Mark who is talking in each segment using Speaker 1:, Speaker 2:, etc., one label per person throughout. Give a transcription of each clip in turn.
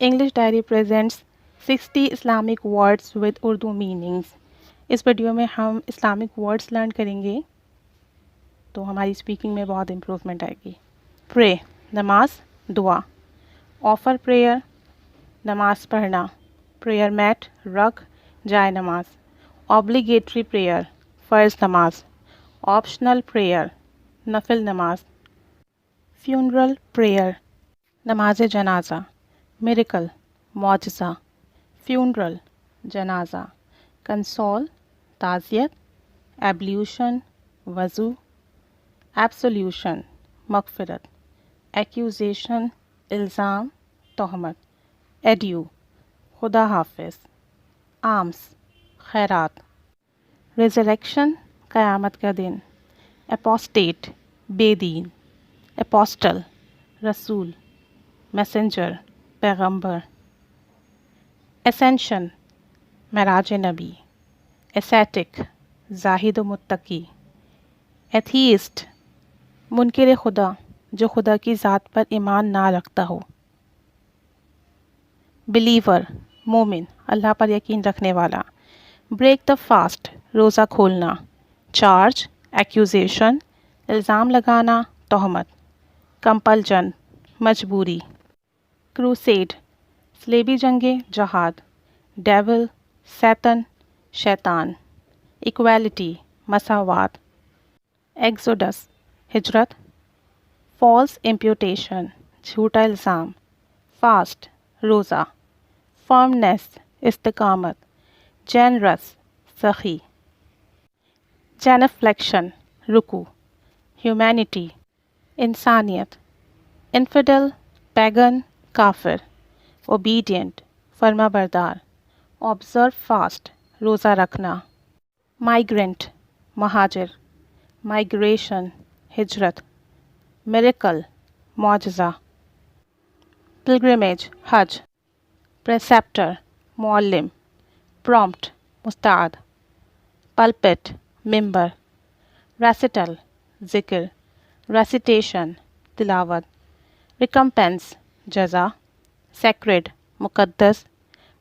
Speaker 1: English Diary presents 60 Islamic words with Urdu meanings. اس video میں ہم اسلامک ورڈز لرن کریں گے تو ہماری اسپیکنگ میں بہت امپروومنٹ آئے گی. پرے نماز دعا. آفر پریئر نماز پڑھنا. پریئر میٹ رگ جائے نماز. اوبلیگیٹری پریئر فرض نماز. آپشنل پریئر نفل نماز. فیونرل پریئر نماز جنازہ. میریکل معجزہ. فیونرل جنازہ. کنسول تعزیت. ایبلیوشن وضو. ایبسولیوشن مغفرت. ایکیوزیشن الزام تہمت. ایڈیو خدا حافظ. آمس خیرات. ریزریکشن قیامت کا دن. اپوسٹیٹ بے دین. اپوسٹل رسول. میسنجر پیغمبر. اسینشن معراج نبی. اسیٹک زاہد و متقی. ایتھیسٹ منکر خدا جو خدا کی ذات پر ایمان نہ رکھتا ہو. بلیور مومن اللہ پر یقین رکھنے والا. بریک دا فاسٹ روزہ کھولنا. چارج ایکیوزیشن الزام لگانا تہمت. کمپلجن مجبوری. کروسیڈ صلیبی جنگیں جہاد. ڈیول سیتن شیطان. ایکویلٹی مساوات. ایگزوڈس ہجرت. فالس امپیوٹیشن جھوٹا الزام. فاسٹ روزہ. فرمنیس استقامت. جینرس سخی. جینفلیکشن رکو. ہیومینٹی انسانیت. انفیڈل پیگن کافر. اوبیڈینٹ فرما بردار. آبزرو فاسٹ روزہ رکھنا. مائیگرنٹ مہاجر. مائیگریشن ہجرت. میریکل معجزہ. پلگرمیج حج. پریسیپٹر معلم. پرومپٹ مستعد. پلپٹ ممبر. ریسیٹل ذکر. ریسیٹیشن تلاوت. ریکمپنس جزا. سیکرڈ مقدس.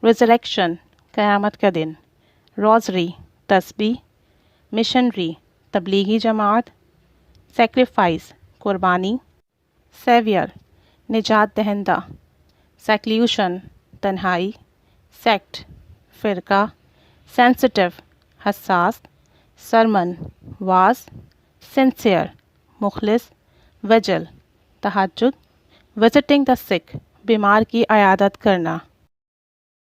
Speaker 1: ریزریکشن قیامت کا دن. روزری تسبیح. مشنری تبلیغی جماعت. سیکریفائس قربانی. سیویئر نجات دہندہ. سیکلیوشن تنہائی. سیکٹ فرقہ. سینسٹیو حساس. Sermon was. سنسیئر مخلص. وجل تہجد. وزٹنگ دا سک بیمار کی عیادت کرنا.